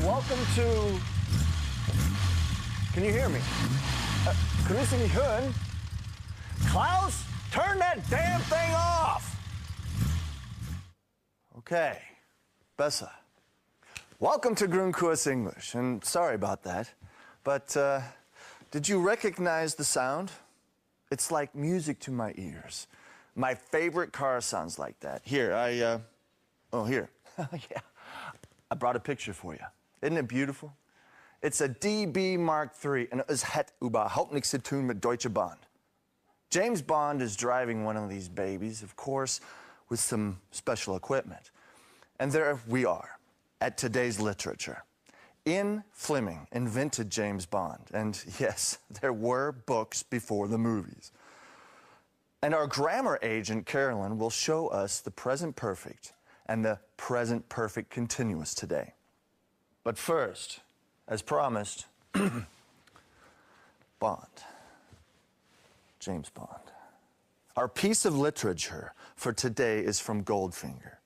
welcome to... Can you hear me? Können Sie mich hören? Klaus, turn that damn thing off! Okay, besser. Welcome to Grundkurs English, and sorry about that, but did you recognize the sound? It's like music to my ears. My favorite car sounds like that. Here, oh, here. Yeah, I brought a picture for you. Isn't it beautiful? It's a DB Mark III, and es hat überhaupt nichts zu tun mit Deutsche Bahn. James Bond is driving one of these babies, of course, with some special equipment. And there we are, at today's literature. Ian Fleming invented James Bond, and yes, there were books before the movies. And our grammar agent, Carolyn, will show us the present perfect and the present perfect continuous today. But first, as promised, Bond. James Bond. Our piece of literature for today is from Goldfinger.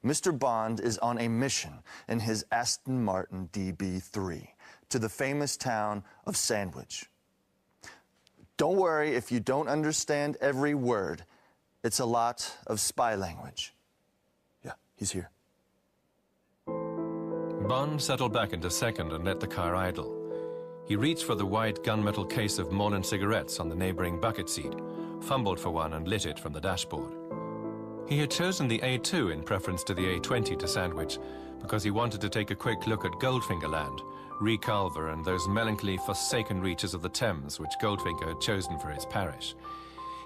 Mr. Bond is on a mission in his Aston Martin DB3 to the famous town of Sandwich. Don't worry if you don't understand every word. It's a lot of spy language. Yeah, he's here. Bond settled back into second and let the car idle. He reached for the white gunmetal case of Moreland cigarettes on the neighboring bucket seat, fumbled for one and lit it from the dashboard. He had chosen the A2 in preference to the A20 to Sandwich because he wanted to take a quick look at Goldfinger Land, Reculver and those melancholy forsaken reaches of the Thames which Goldfinger had chosen for his parish.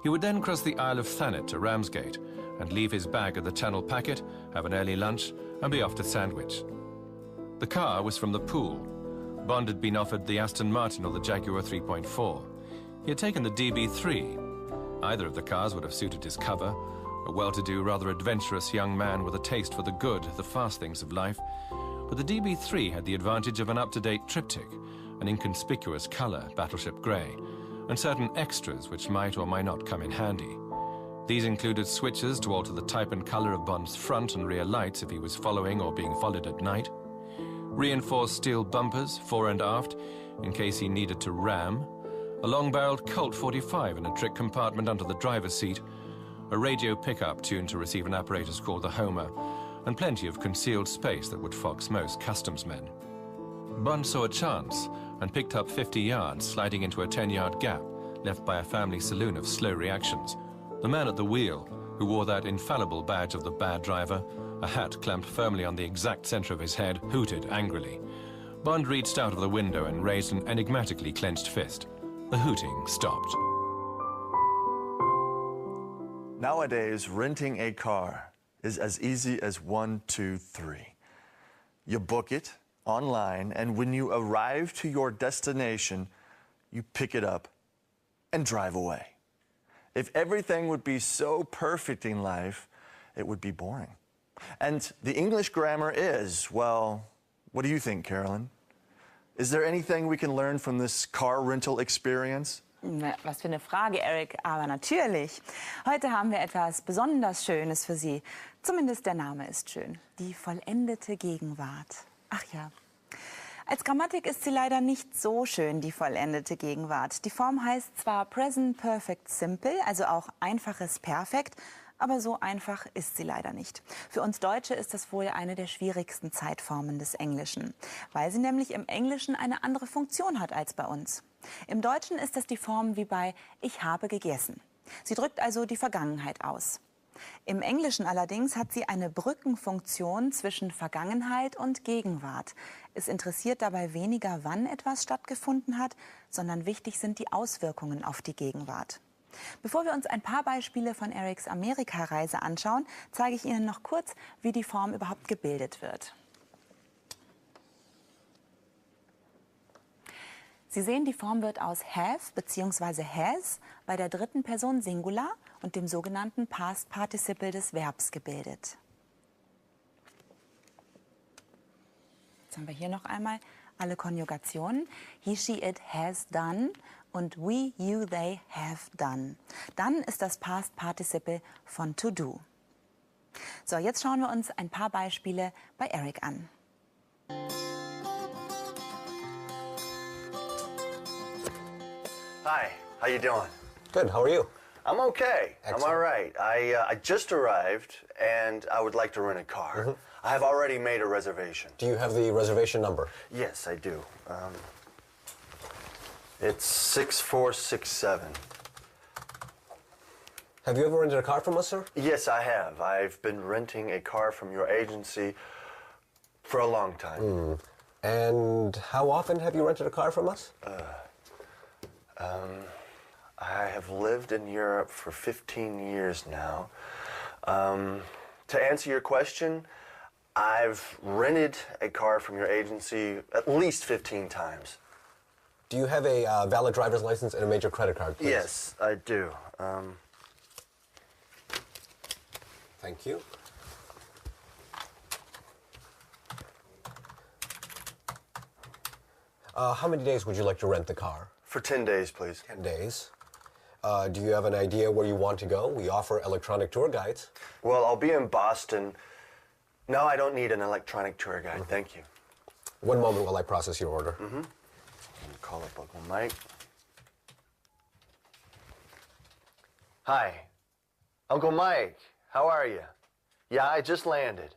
He would then cross the Isle of Thanet to Ramsgate and leave his bag at the Channel Packet, have an early lunch and be off to Sandwich. The car was from the pool. Bond had been offered the Aston Martin or the Jaguar 3.4. He had taken the DB3. Either of the cars would have suited his cover, a well-to-do, rather adventurous young man with a taste for the good, the fast things of life. But the DB3 had the advantage of an up-to-date triptych, an inconspicuous colour, battleship grey, and certain extras which might or might not come in handy. These included switches to alter the type and colour of Bond's front and rear lights if he was following or being followed at night, reinforced steel bumpers, fore and aft, in case he needed to ram, a long-barreled Colt 45 in a trick compartment under the driver's seat, a radio pickup tuned to receive an apparatus called the Homer, and plenty of concealed space that would fox most customs men. Bond saw a chance and picked up 50 yards, sliding into a 10-yard gap left by a family saloon of slow reactions. The man at the wheel, who wore that infallible badge of the bad driver, a hat clamped firmly on the exact center of his head, hooted angrily. Bond reached out of the window and raised an enigmatically clenched fist. The hooting stopped. Nowadays, renting a car is as easy as 1, 2, 3. You book it online, and when you arrive to your destination, you pick it up and drive away. If everything would be so perfect in life, it would be boring. And the English grammar is, well, what do you think, Carolyn? Is there anything we can learn from this car rental experience? Na, was für eine Frage, Eric. Aber natürlich. Heute haben wir etwas besonders Schönes für Sie. Zumindest der Name ist schön. Die vollendete Gegenwart. Ach ja. Als Grammatik ist sie leider nicht so schön, die vollendete Gegenwart. Die Form heißt zwar Present Perfect Simple, also auch einfaches Perfekt, aber so einfach ist sie leider nicht. Für uns Deutsche ist das wohl eine der schwierigsten Zeitformen des Englischen, weil sie nämlich im Englischen eine andere Funktion hat als bei uns. Im Deutschen ist das die Form wie bei Ich habe gegessen. Sie drückt also die Vergangenheit aus. Im Englischen allerdings hat sie eine Brückenfunktion zwischen Vergangenheit und Gegenwart. Es interessiert dabei weniger, wann etwas stattgefunden hat, sondern wichtig sind die Auswirkungen auf die Gegenwart. Bevor wir uns ein paar Beispiele von Erics Amerikareise anschauen, zeige ich Ihnen noch kurz, wie die Form überhaupt gebildet wird. Sie sehen, die Form wird aus have bzw. has bei der dritten Person Singular und dem sogenannten Past Participle des Verbs gebildet. Jetzt haben wir hier noch einmal alle Konjugationen. He, she, it has done und we, you, they have done. Dann ist das Past Participle von to do. So, jetzt schauen wir uns ein paar Beispiele bei Eric an. Hi, how you doing? Good, how are you? I'm okay. Excellent. I'm all right. I just arrived, and I would like to rent a car. I have already made a reservation. Do you have the reservation number? Yes, I do. It's 6467. Have you ever rented a car from us, sir? Yes, I have. I've been renting a car from your agency for a long time. And how often have you rented a car from us? I have lived in Europe for 15 years now. To answer your question, I've rented a car from your agency at least 15 times. Do you have a valid driver's license and a major credit card, please? Yes, I do. Thank you. How many days would you like to rent the car? For 10 days, please. 10 days. Do you have an idea where you want to go? We offer electronic tour guides. Well, I'll be in Boston. No, I don't need an electronic tour guide. Thank you. One moment while I process your order. I'm gonna call up Uncle Mike. Hi. Uncle Mike, how are you? Yeah, I just landed.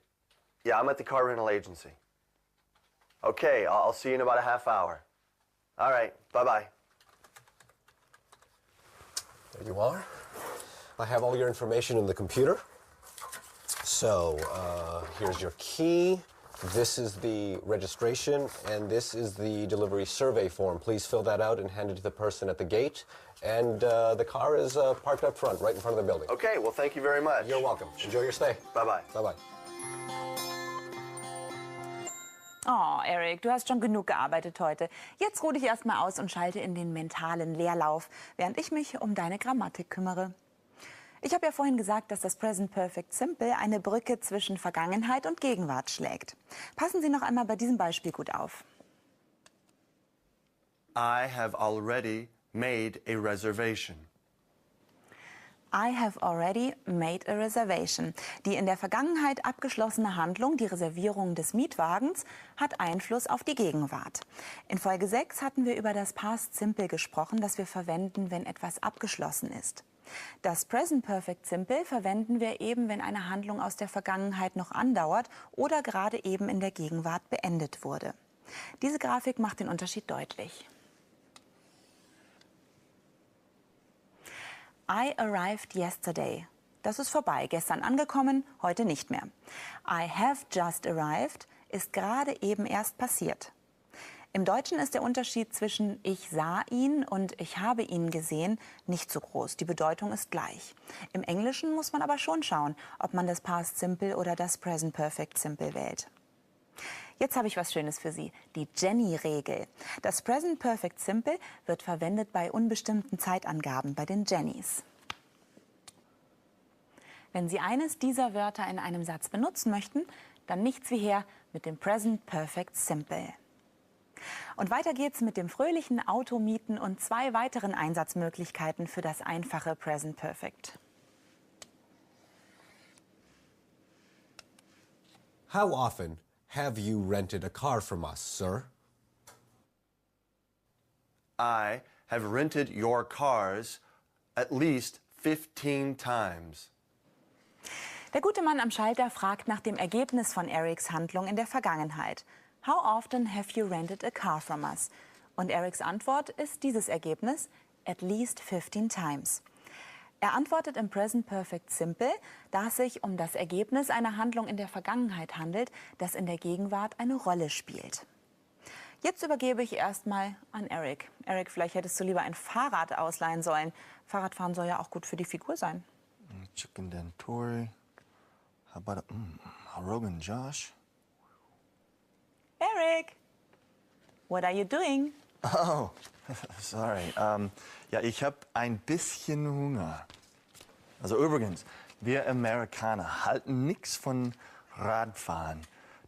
Yeah, I'm at the car rental agency. Okay, I'll see you in about a half hour. All right, bye-bye. There you are. I have all your information in the computer. So, here's your key. This is the registration, and this is the delivery survey form. Please fill that out and hand it to the person at the gate. And the car is parked up front, right in front of the building. Okay, well, thank you very much. You're welcome. Enjoy your stay. Bye-bye. Bye-bye. Oh, Eric, du hast schon genug gearbeitet heute. Jetzt ruh dich erst mal aus und schalte in den mentalen Leerlauf, während ich mich um deine Grammatik kümmere. Ich habe ja vorhin gesagt, dass das Present Perfect Simple eine Brücke zwischen Vergangenheit und Gegenwart schlägt. Passen Sie noch einmal bei diesem Beispiel gut auf. I have already made a reservation. I have already made a reservation. Die in der Vergangenheit abgeschlossene Handlung, die Reservierung des Mietwagens, hat Einfluss auf die Gegenwart. In Folge 6 hatten wir über das Past Simple gesprochen, das wir verwenden, wenn etwas abgeschlossen ist. Das Present Perfect Simple verwenden wir eben, wenn eine Handlung aus der Vergangenheit noch andauert oder gerade eben in der Gegenwart beendet wurde. Diese Grafik macht den Unterschied deutlich. I arrived yesterday. Das ist vorbei, gestern angekommen, heute nicht mehr. I have just arrived ist gerade eben erst passiert. Im Deutschen ist der Unterschied zwischen ich sah ihn und ich habe ihn gesehen nicht so groß. Die Bedeutung ist gleich. Im Englischen muss man aber schon schauen, ob man das Past Simple oder das Present Perfect Simple wählt. Jetzt habe ich was Schönes für Sie, die Jenny-Regel. Das Present Perfect Simple wird verwendet bei unbestimmten Zeitangaben, bei den Jennys. Wenn Sie eines dieser Wörter in einem Satz benutzen möchten, dann nichts wie her mit dem Present Perfect Simple. Und weiter geht's mit dem fröhlichen Automieten und 2 weiteren Einsatzmöglichkeiten für das einfache Present Perfect. How often have you rented a car from us, sir? I have rented your cars at least 15 times. Der gute Mann am Schalter fragt nach dem Ergebnis von Erics Handlung in der Vergangenheit. How often have you rented a car from us? Und Erics Antwort ist dieses Ergebnis, at least 15 times. Er antwortet im Present Perfect Simple, da es sich um das Ergebnis einer Handlung in der Vergangenheit handelt, das in der Gegenwart eine Rolle spielt. Jetzt übergebe ich erstmal an Eric. Eric, vielleicht hättest du lieber ein Fahrrad ausleihen sollen. Fahrradfahren soll ja auch gut für die Figur sein. Chicken Dentori. How about a Rogan Josh? Eric, what are you doing? Oh, sorry. Ja, ich habe ein bisschen Hunger. Also übrigens, wir Amerikaner halten nichts von Radfahren.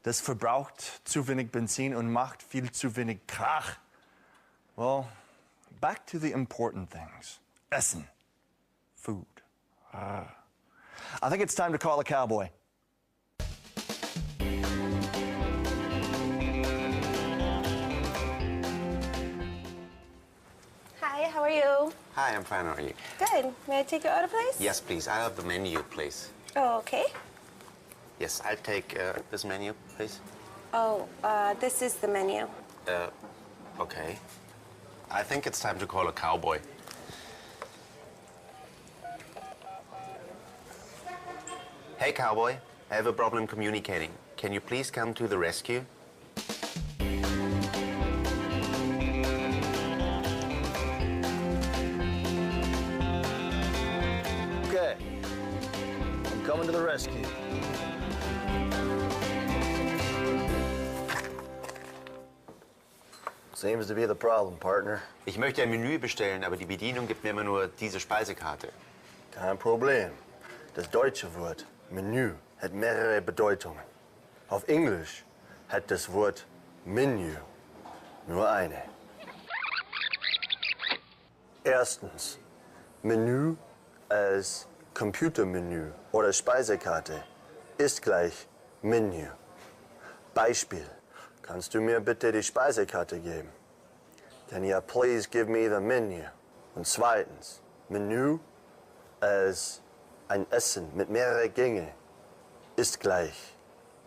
Das verbraucht zu wenig Benzin und macht viel zu wenig Krach. Well, back to the important things. Essen. Food. I think it's time to call a cowboy. Hi, how are you? Hi, I'm fine. How are you? Good. May I take your order, please? Yes, please. I'll have the menu, please. Oh, okay. Yes, I'll take this menu, please. Oh, this is the menu. Okay. I think it's time to call a cowboy. Hey, cowboy. I have a problem communicating. Can you please come to the rescue? Okay, I'm coming to the rescue. Seems to be the problem, partner. Ich möchte ein Menü bestellen, aber die Bedienung gibt mir immer nur diese Speisekarte. Kein Problem. Das deutsche Wort Menü hat mehrere Bedeutungen. Auf Englisch hat das Wort Menu nur eine. Erstens, Menü als Computermenü oder Speisekarte ist gleich Menü. Beispiel. Kannst du mir bitte die Speisekarte geben? Can you please give me the menu? Und zweitens, Menü als ein Essen mit mehreren Gängen ist gleich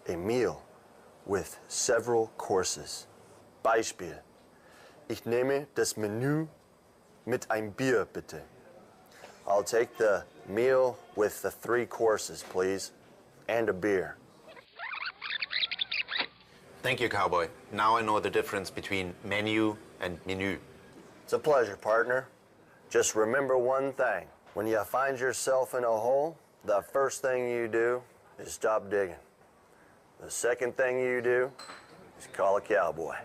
a meal with several courses. Beispiel. Ich nehme das Menü mit ein Bier, bitte. I'll take the meal with the 3 courses, please, and a beer. Thank you, cowboy. Now I know the difference between menu and menu. It's a pleasure, partner. Just remember one thing. When you find yourself in a hole, the first thing you do is stop digging. The second thing you do is call a cowboy.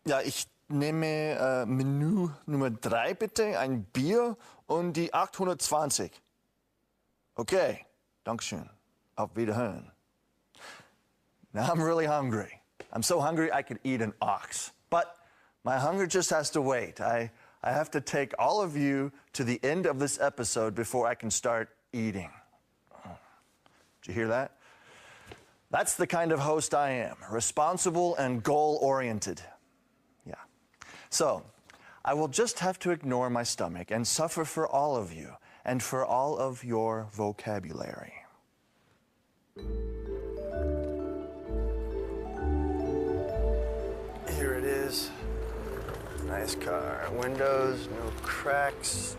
Ja, ich nehme Menü Nummer 3 bitte, ein Bier und die 820. Okay, Dankeschön. Auf Wiederhören. Now I'm really hungry. I'm so hungry I could eat an ox. But my hunger just has to wait. I have to take all of you to the end of this episode before I can start eating. Did you hear that? That's the kind of host I am, responsible and goal-oriented. Yeah. So, I will just have to ignore my stomach and suffer for all of you and for all of your vocabulary. Here it is. Nice car. Windows, no cracks.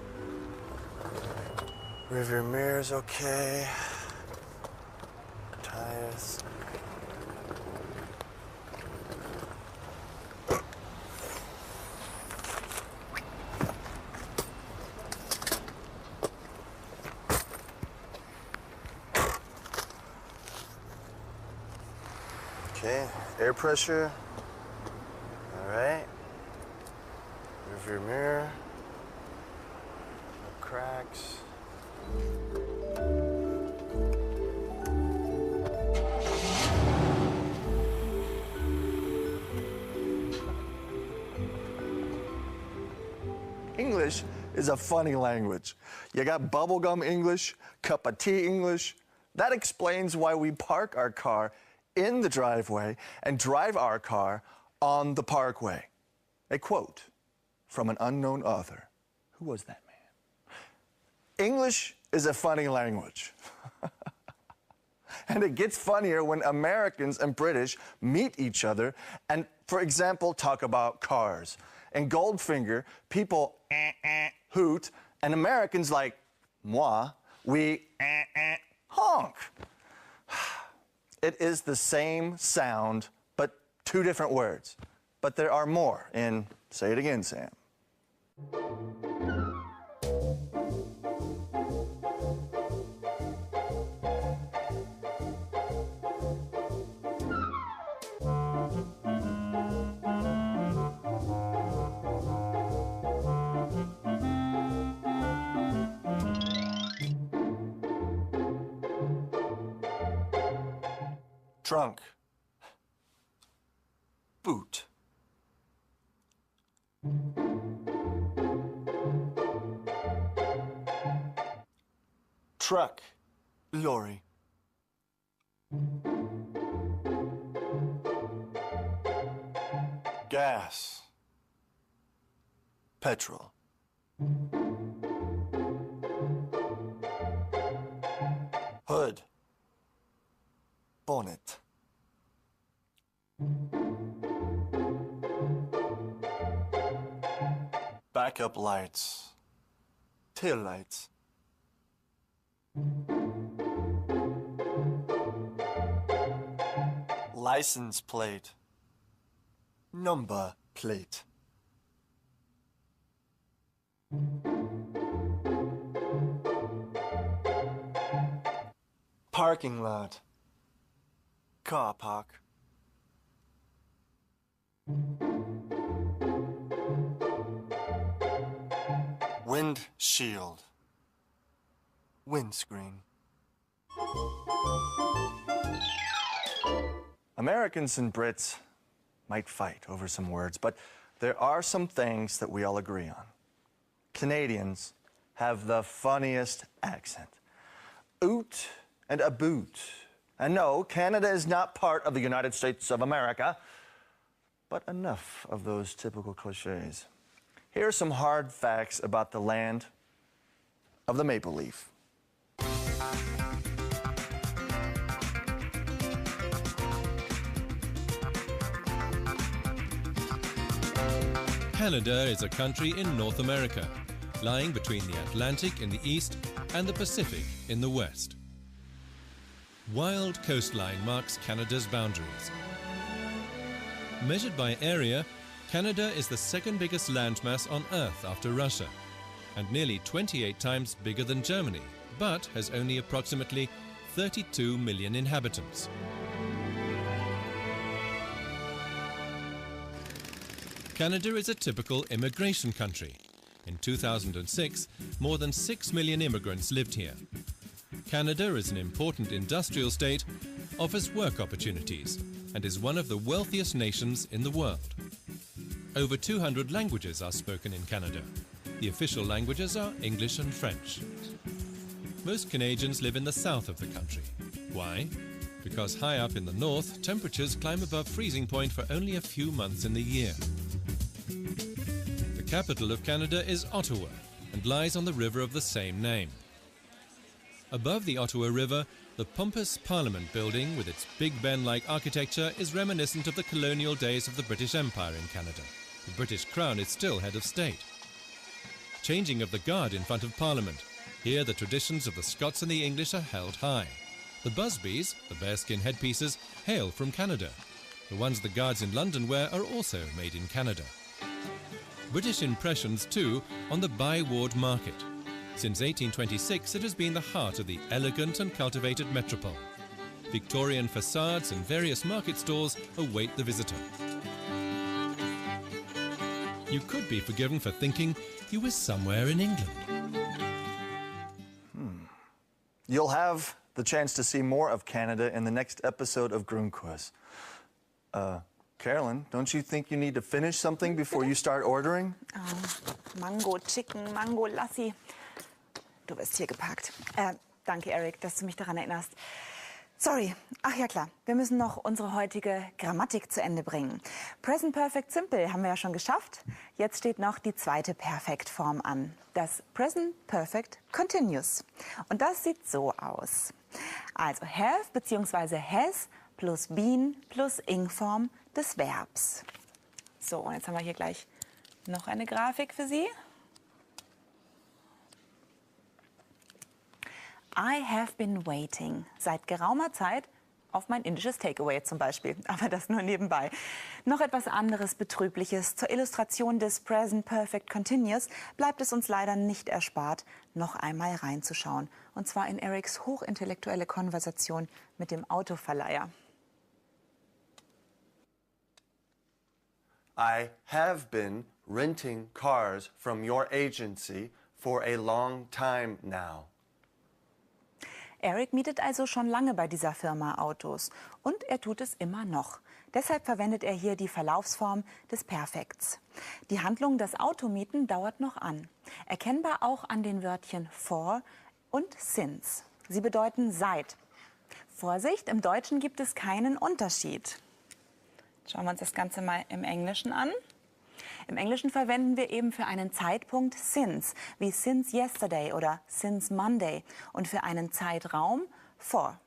Rearview mirror's okay. Tires. Okay, air pressure. All right. Rearview mirror. No cracks. English is a funny language. You got bubblegum English, cup of tea English. That explains why we park our car in the driveway and drive our car on the parkway. A quote from an unknown author. Who was that man? English is a funny language. And it gets funnier when Americans and British meet each other and, for example, talk about cars. In Goldfinger, people hoot, and Americans like moi, we honk. It is the same sound, but 2 different words. But there are more in Say It Again, Sam. Trunk. Boot. Truck. Lorry. Gas. Petrol. Hood. Bonnet. Backup lights. Tail lights. License plate. Number plate. Parking lot. Car park. Windshield. Windscreen. Americans and Brits might fight over some words, but there are some things that we all agree on. Canadians have the funniest accent. Oot and a boot. And no, Canada is not part of the United States of America, but enough of those typical cliches. Here are some hard facts about the land of the maple leaf. Canada is a country in North America, lying between the Atlantic in the east and the Pacific in the west. Wild coastline marks Canada's boundaries. Measured by area, Canada is the second biggest landmass on Earth after Russia, and nearly 28 times bigger than Germany, but has only approximately 32 million inhabitants. Canada is a typical immigration country. In 2006, more than 6 million immigrants lived here. Canada is an important industrial state, offers work opportunities, and is one of the wealthiest nations in the world. Over 200 languages are spoken in Canada. The official languages are English and French. Most Canadians live in the south of the country. Why? Because high up in the north, temperatures climb above freezing point for only a few months in the year. The capital of Canada is Ottawa and lies on the river of the same name. Above the Ottawa River, the pompous Parliament building with its Big Ben-like architecture is reminiscent of the colonial days of the British Empire in Canada. The British Crown is still head of state. Changing of the guard in front of Parliament. Here the traditions of the Scots and the English are held high. The busbies, the bearskin headpieces, hail from Canada. The ones the guards in London wear are also made in Canada. British impressions too on the Byward Market. Since 1826 it has been the heart of the elegant and cultivated metropole. Victorian facades and various market stalls await the visitor. You could be forgiven for thinking you were somewhere in England. You'll have the chance to see more of Canada in the next episode of Grundkurs. Carolyn, don't you think you need to finish something before you start ordering? Mango Chicken, Mango Lassi. Du wirst hier geparkt. Danke, Eric, dass du mich daran erinnerst. Sorry. Ach ja, klar. Wir müssen noch unsere heutige Grammatik zu Ende bringen. Present Perfect Simple haben wir ja schon geschafft. Jetzt steht noch die zweite Perfektform an. Das Present Perfect Continuous. Und das sieht so aus. Also have bzw. has plus been plus ing-Form des Verbs. So, und jetzt haben wir hier gleich noch eine Grafik für Sie. I have been waiting. Seit geraumer Zeit auf mein indisches Takeaway zum Beispiel. Aber das nur nebenbei. Noch etwas anderes Betrübliches. Zur Illustration des Present Perfect Continuous bleibt es uns leider nicht erspart, noch einmal reinzuschauen. Und zwar in Erics hochintellektuelle Konversation mit dem Autoverleiher. I have been renting cars from your agency for a long time now. Eric mietet also schon lange bei dieser Firma Autos und er tut es immer noch. Deshalb verwendet er hier die Verlaufsform des Perfekts. Die Handlung, das Automieten, dauert noch an. Erkennbar auch an den Wörtchen for und since. Sie bedeuten seit. Vorsicht, im Deutschen gibt es keinen Unterschied. Schauen wir uns das Ganze mal im Englischen an. Im Englischen verwenden wir eben für einen Zeitpunkt since, wie since yesterday oder since Monday. Und für einen Zeitraum for.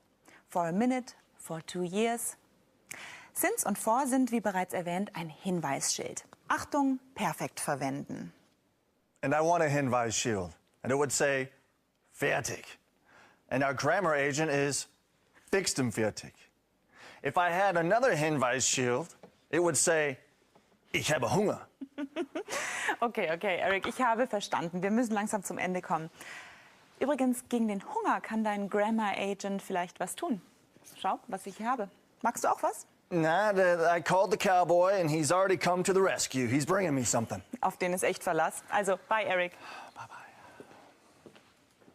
For a minute, for 2 years. Since und for sind, wie bereits erwähnt, ein Hinweisschild. Achtung, perfekt verwenden. And I want a Hinweisschild. And it would say, fertig. And our grammar agent is fixed and fertig. If I had another Hinweisschild, it would say, ich habe Hunger. Okay, Eric, ich habe verstanden. Wir müssen langsam zum Ende kommen. Übrigens, gegen den Hunger kann dein Grammar Agent vielleicht was tun. Schau, was ich hier habe. Magst du auch was? Nah, I called the cowboy and he's already come to the rescue. He's bringing me something. Auf den ist echt Verlass. Also, bye, Eric. Bye-bye.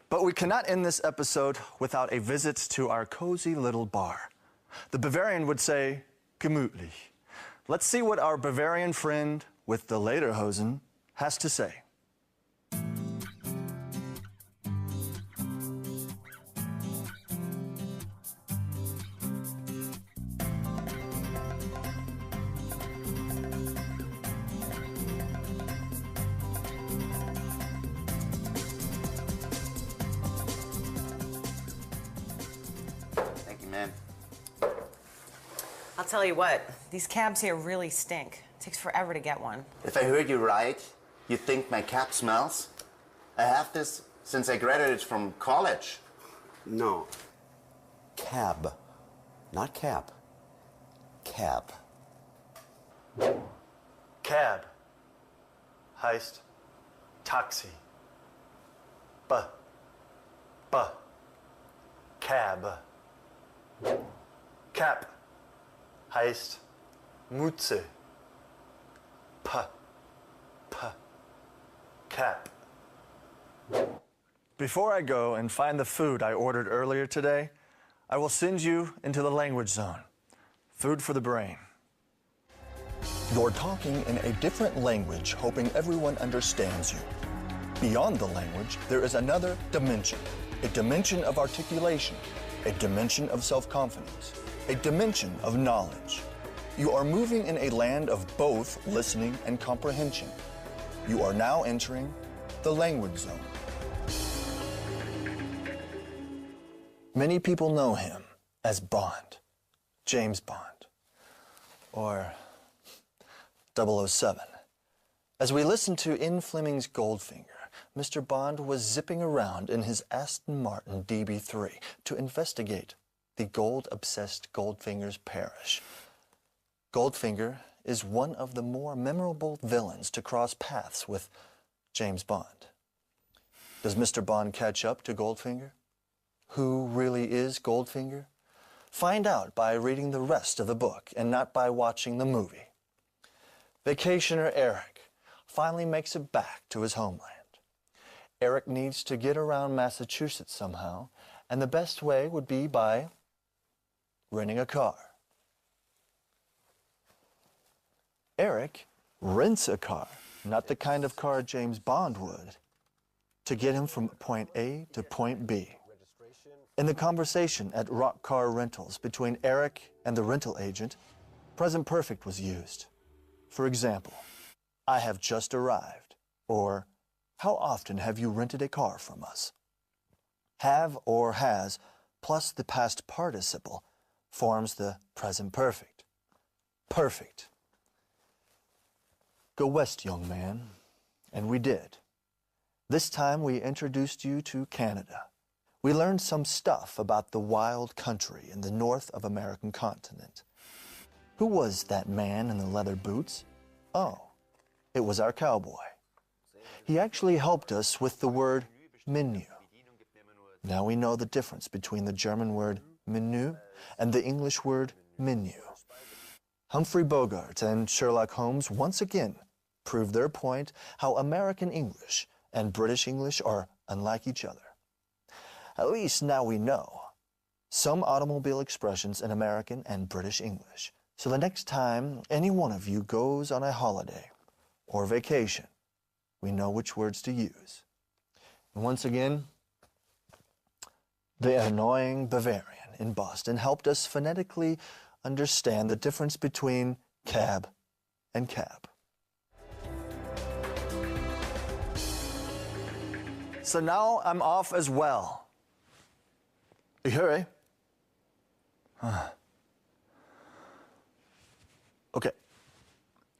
But we cannot end this episode without a visit to our cozy little bar. The Bavarian would say, gemütlich. Let's see what our Bavarian friend with the lederhosen has to say. Thank you, man. I'll tell you what, these cabs here really stink. It takes forever to get one. If I heard you right, you think my cap smells? I have this since I graduated from college. No. Cab. Not cap. Cab. Cab heißt Taxi. Cab. Cap heißt Mütze. Cap. Before I go and find the food I ordered earlier today, I will send you into the language zone. Food for the brain. You're talking in a different language, hoping everyone understands you. Beyond the language, there is another dimension. A dimension of articulation, a dimension of self-confidence, a dimension of knowledge. You are moving in a land of both listening and comprehension. You are now entering the language zone. Many people know him as Bond, James Bond, or 007. As we listen to In Fleming's Goldfinger, Mr. Bond was zipping around in his Aston Martin DB3 to investigate the gold-obsessed Goldfinger's parish. Goldfinger is one of the more memorable villains to cross paths with James Bond. Does Mr. Bond catch up to Goldfinger? Who really is Goldfinger? Find out by reading the rest of the book and not by watching the movie. Vacationer Eric finally makes it back to his homeland. Eric needs to get around Massachusetts somehow, and the best way would be by renting a car. Eric rents a car, not the kind of car James Bond would, to get him from point A to point B. In the conversation at Rock Car Rentals between Eric and the rental agent, present perfect was used. For example, I have just arrived, or how often have you rented a car from us? Have or has plus the past participle forms the present perfect. Perfect. Go west, young man. And we did. This time we introduced you to Canada. We learned some stuff about the wild country in the north of American continent. Who was that man in the leather boots? Oh, it was our cowboy. He actually helped us with the word menu. Now we know the difference between the German word menu and the English word menu. Humphrey Bogart and Sherlock Holmes once again proved their point how American English and British English are unlike each other. At least now we know some automobile expressions in American and British English. So the next time any one of you goes on a holiday or vacation, we know which words to use. And once again, the annoying Bavarian in Boston helped us phonetically understand the difference between cab, and cab. So now I'm off as well. Ich höre. Okay.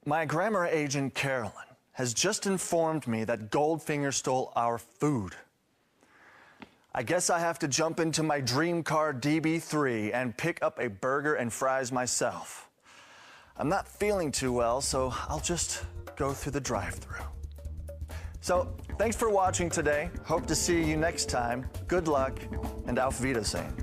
My grammar agent, Carolyn, has just informed me that Goldfinger stole our food. I guess I have to jump into my dream car DB3 and pick up a burger and fries myself. I'm not feeling too well, so I'll just go through the drive-thru. So, thanks for watching today. Hope to see you next time. Good luck and auf Wiedersehen.